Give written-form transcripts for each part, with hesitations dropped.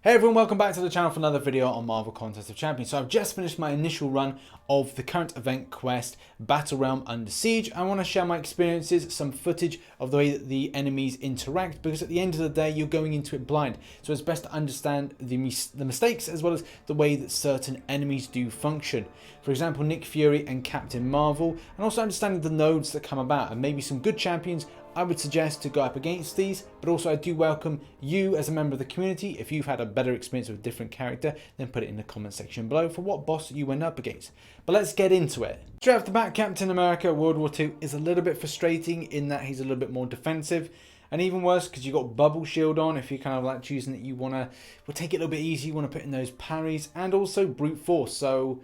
Hey everyone, welcome back to the channel for another video on Marvel Contest of Champions. So I've just finished my initial run of the current event quest, Battlerealm Under Siege. I want to share my experiences, some footage of the way that the enemies interact, because at the end of the day, you're going into it blind. So it's best to understand the mistakes as well as the way that certain enemies do function. For example, Nick Fury and Captain Marvel, and also understanding the nodes that come about, and maybe some good champions I would suggest to go up against these. But also I do welcome you as a member of the community. If you've had a better experience with a different character, then put it in the comment section below for what boss you went up against. But let's get into it. Straight off the bat, Captain America World War II is a little bit frustrating in that he's a little bit more defensive. And even worse, because you've got bubble shield on, if you're kind of like choosing that you want to take it a little bit easy, you want to put in those parries, and also brute force. So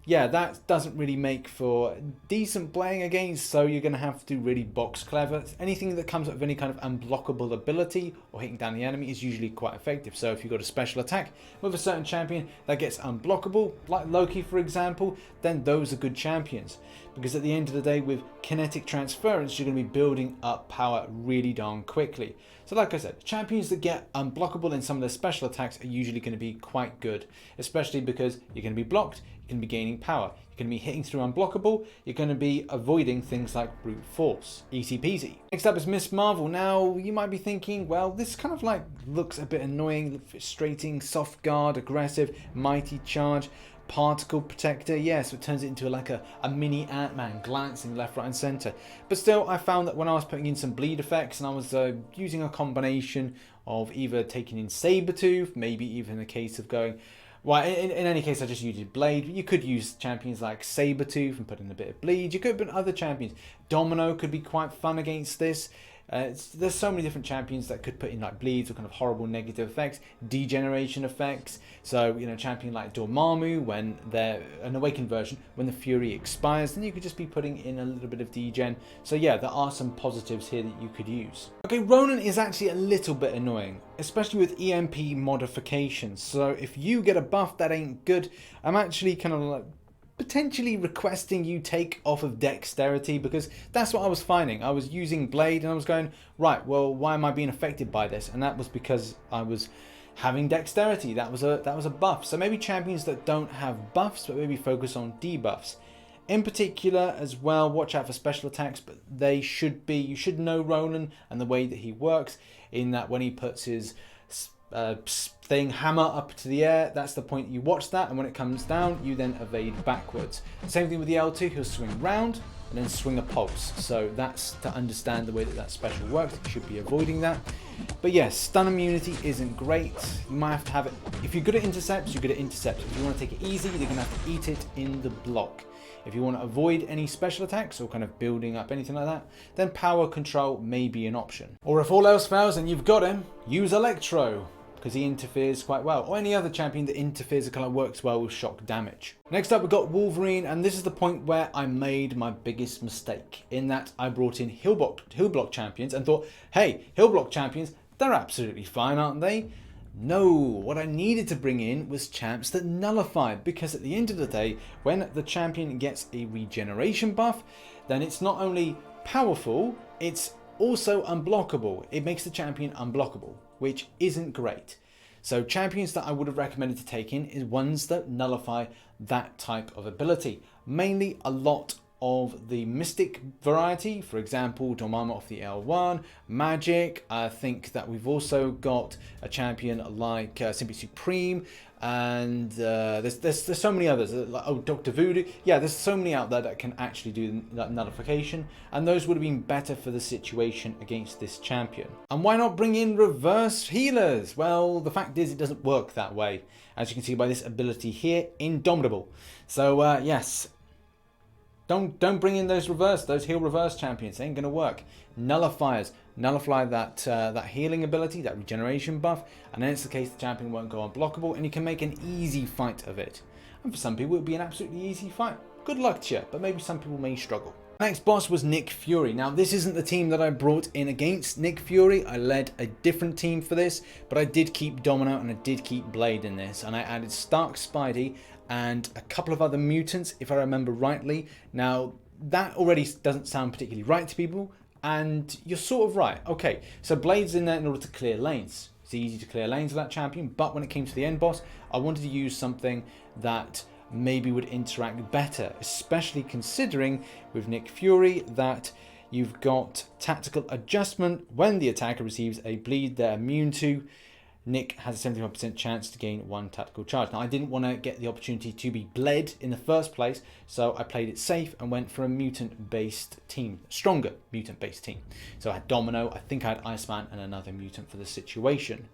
yeah, that doesn't really make for decent playing against, so you're going to have to really box clever. Anything that comes up with any kind of unblockable ability or hitting down the enemy is usually quite effective. So if you've got a special attack with a certain champion that gets unblockable, like Loki for example, then those are good champions. Because at the end of the day, with kinetic transference, you're going to be building up power really darn quickly. So like I said, champions that get unblockable in some of their special attacks are usually going to be quite good, especially because you're going to be blocked, you're going to be gaining power, you're going to be hitting through unblockable, you're going to be avoiding things like brute force. Easy peasy. Next up is Miss Marvel. Now, you might be thinking, well, this kind of like looks a bit annoying, frustrating, soft guard, aggressive, mighty charge, particle protector. Yeah, so it turns it into like a mini Ant-Man glancing left, right and center. But still, I found that when I was putting in some bleed effects and I was using a combination of either taking in Sabretooth, maybe even a case of going, well, in any case, I just used Blade. You could use champions like Sabretooth and put in a bit of bleed. You could put other champions. Domino could be quite fun against this. There's so many different champions that could put in like bleeds or kind of horrible negative effects, degeneration effects. So, you know, champion like Dormammu, when they're an awakened version, when the Fury expires, then you could just be putting in a little bit of degen. So yeah, there are some positives here that you could use. Okay, Ronan is actually a little bit annoying, especially with EMP modifications. So if you get a buff that ain't good, I'm actually kind of like potentially requesting you take off of dexterity, because that's what I was finding. I was using Blade and I was going, right, well, why am I being affected by this? And that was because I was having dexterity. That was a buff. So maybe champions that don't have buffs, but maybe focus on debuffs. In particular as well, watch out for special attacks, but they should be, you should know Ronan and the way that he works, in that when he puts his hammer up to the air, that's the point you watch that, and when it comes down you then evade backwards. Same thing with the L2, he'll swing round and then swing a pulse. So that's to understand the way that that special works. You should be avoiding that. But yes, stun immunity isn't great. You might have to have it. If you're good at intercepts, you're good at intercepts. If you want to take it easy, you're going to have to eat it in the block. If you want to avoid any special attacks or kind of building up anything like that, then power control may be an option. Or if all else fails and you've got him, use Electro, because he interferes quite well, or any other champion that interferes that kind of works well with shock damage. Next up, we've got Wolverine, and this is the point where I made my biggest mistake, in that I brought in hill block champions and thought, hey, hill block champions, they're absolutely fine, aren't they? No, what I needed to bring in was champs that nullify, because at the end of the day, when the champion gets a regeneration buff, then it's not only powerful, it's also unblockable. It makes the champion unblockable, which isn't great. So champions that I would have recommended to take in is ones that nullify that type of ability. Mainly a lot of the Mystic variety, for example, Dormammu off the L1, Magic. I think that we've also got a champion like Simply Supreme, and there's so many others, like, oh, Dr. Voodoo. Yeah, there's so many out there that can actually do that nullification, and those would have been better for the situation against this champion. And why not bring in reverse healers? Well, the fact is it doesn't work that way, as you can see by this ability here, Indomitable. So yes, don't bring in those heal reverse champions. They ain't gonna work. Nullifiers nullify that healing ability, that regeneration buff, and then it's the case the champion won't go unblockable, and you can make an easy fight of it. And for some people, it would be an absolutely easy fight. Good luck to you, but maybe some people may struggle. Next boss was Nick Fury. Now, this isn't the team that I brought in against Nick Fury. I led a different team for this, but I did keep Domino and I did keep Blade in this, and I added Stark Spidey and a couple of other mutants, if I remember rightly. Now, that already doesn't sound particularly right to people, and you're sort of right. Okay, so Blade's in there in order to clear lanes. It's easy to clear lanes with that champion, but when it came to the end boss, I wanted to use something that maybe would interact better, especially considering with Nick Fury that you've got tactical adjustment. When the attacker receives a bleed they're immune to, Nick has a 75% chance to gain 1 tactical charge. Now, I didn't want to get the opportunity to be bled in the first place, so I played it safe and went for a mutant-based team, stronger mutant-based team. So I had Domino, I think I had Iceman, and another mutant for the situation.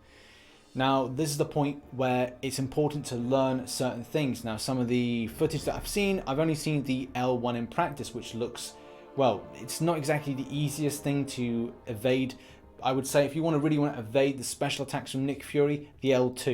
Now, this is the point where it's important to learn certain things. Now, some of the footage that I've seen, I've only seen the L1 in practice, which looks, well, it's not exactly the easiest thing to evade. I would say if you really want to evade the special attacks from Nick Fury, the L2.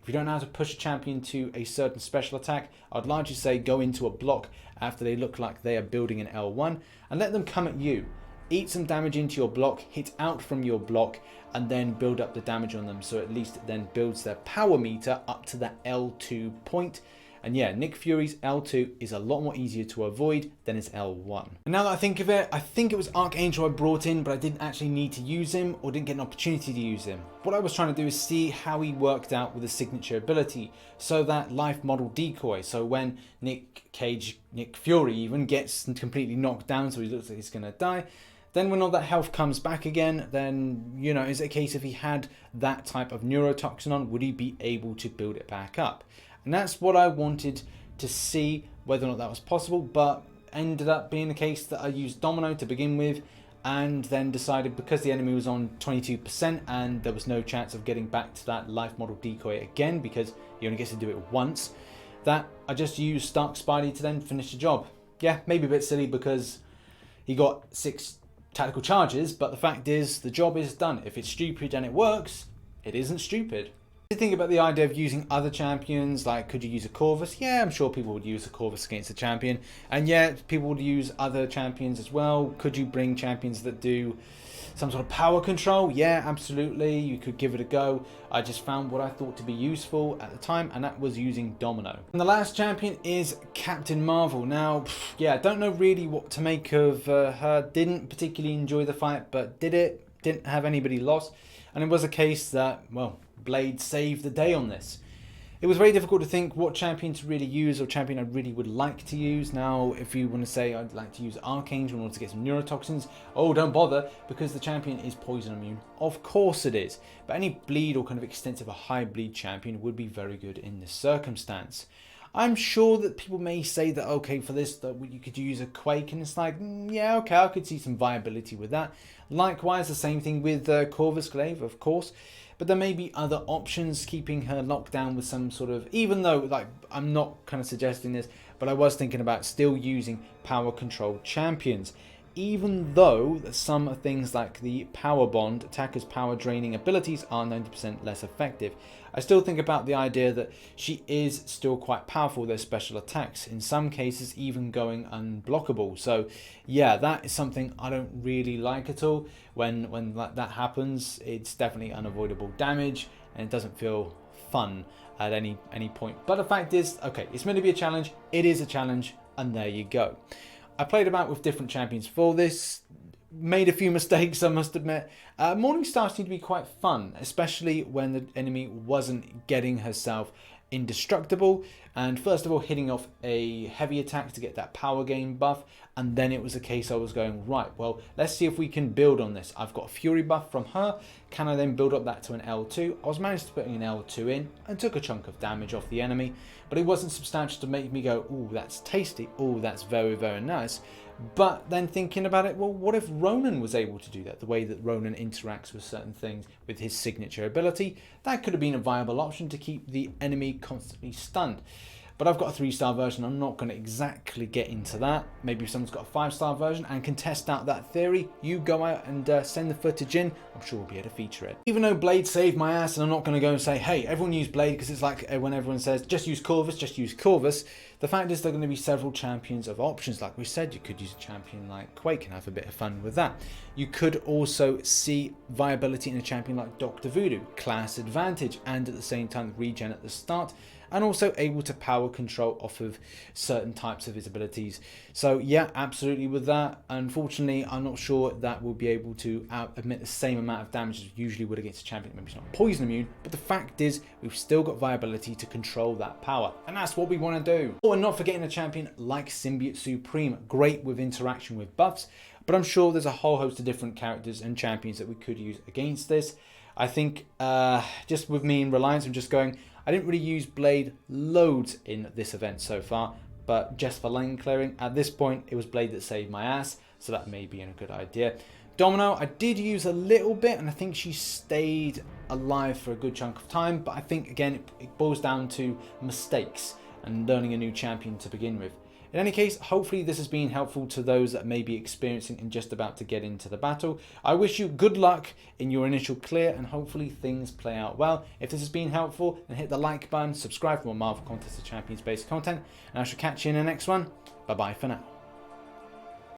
If you don't know how to push a champion to a certain special attack, I'd largely say go into a block after they look like they are building an L1 and let them come at you. Eat some damage into your block, hit out from your block, and then build up the damage on them, so at least it then builds their power meter up to that L2 point. And yeah, Nick Fury's L2 is a lot more easier to avoid than his L1. And now that I think of it, I think it was Archangel I brought in, but I didn't actually need to use him or didn't get an opportunity to use him. What I was trying to do is see how he worked out with a signature ability. So that life model decoy. So when Nick Fury even gets completely knocked down, so he looks like he's gonna die, then when all that health comes back again, then, you know, is it a case if he had that type of neurotoxin on, would he be able to build it back up? And that's what I wanted to see, whether or not that was possible, but ended up being the case that I used Domino to begin with, and then decided because the enemy was on 22% and there was no chance of getting back to that life model decoy again because he only gets to do it once, that I just used Stark Spidey to then finish the job. Yeah, maybe a bit silly because he got 6 tactical charges, but the fact is the job is done. If it's stupid and it works, it isn't stupid. You think about the idea of using other champions, like could you use a Corvus? Yeah, I'm sure people would use a Corvus against a champion, and yeah, people would use other champions as well. Could you bring champions that do some sort of power control? Yeah, absolutely, you could give it a go. I just found what I thought to be useful at the time, and that was using Domino. And the last champion is Captain Marvel. Now, yeah, I don't know really what to make of her. Didn't particularly enjoy the fight, but didn't have anybody lost, and it was a case that, well, Blade saved the day on this. It was very difficult to think what champion to really use or champion I really would like to use. Now, if you want to say I'd like to use Archangel in order to get some neurotoxins, oh, don't bother, because the champion is poison immune. Of course it is, but any bleed or kind of extensive or high bleed champion would be very good in this circumstance. I'm sure that people may say that, okay, for this, that you could use a Quake, and it's like, yeah, okay, I could see some viability with that. Likewise, the same thing with Corvus Glaive, of course. But there may be other options, keeping her locked down with some sort of, even though, like, I'm not kind of suggesting this, but I was thinking about still using power control champions. Even though some things like the power bond, attacker's power draining abilities, are 90% less effective. I still think about the idea that she is still quite powerful with her special attacks, in some cases even going unblockable. So yeah, that is something I don't really like at all. When that happens, it's definitely unavoidable damage and it doesn't feel fun at any point. But the fact is, okay, it's meant to be a challenge, it is a challenge, and there you go. I played about with different champions for this, made a few mistakes, I must admit. Morningstar seemed to be quite fun, especially when the enemy wasn't getting herself indestructible, and first of all hitting off a heavy attack to get that power gain buff, and then it was a case I was going, right, well, let's see if we can build on this. I've got a fury buff from her, can I then build up that to an L2? I was managed to put an L2 in and took a chunk of damage off the enemy, but it wasn't substantial to make me go, ooh, that's tasty, ooh, that's very, very nice. But then thinking about it, well, what if Ronan was able to do that? The way that Ronan interacts with certain things with his signature ability, that could have been a viable option to keep the enemy constantly stunned. But I've got a 3-star version, I'm not going to exactly get into that. Maybe if someone's got a 5-star version and can test out that theory, you go out and send the footage in, I'm sure we'll be able to feature it. Even though Blade saved my ass, and I'm not going to go and say, hey, everyone use Blade, because it's like when everyone says, just use Corvus, the fact is there are going to be several champions of options. Like we said, you could use a champion like Quake and have a bit of fun with that. You could also see viability in a champion like Dr. Voodoo, class advantage, and at the same time regen at the start, and also able to power control off of certain types of his abilities. So yeah, absolutely with that. Unfortunately, I'm not sure that we'll be able to emit the same amount of damage as we usually would against a champion. Maybe it's not poison immune, but the fact is we've still got viability to control that power, and that's what we want to do. Oh, and not forgetting a champion like Symbiote Supreme, great with interaction with buffs, but I'm sure there's a whole host of different characters and champions that we could use against this. I think just with me in Reliance, I'm just going, I didn't really use Blade loads in this event so far, but just for lane clearing, at this point, it was Blade that saved my ass, so that may be a good idea. Domino, I did use a little bit, and I think she stayed alive for a good chunk of time, but I think, again, it boils down to mistakes and learning a new champion to begin with. In any case, hopefully this has been helpful to those that may be experiencing and just about to get into the battle. I wish you good luck in your initial clear, and hopefully things play out well. If this has been helpful, then hit the like button, subscribe for more Marvel Contest of Champions based content, and I shall catch you in the next one. Bye bye for now.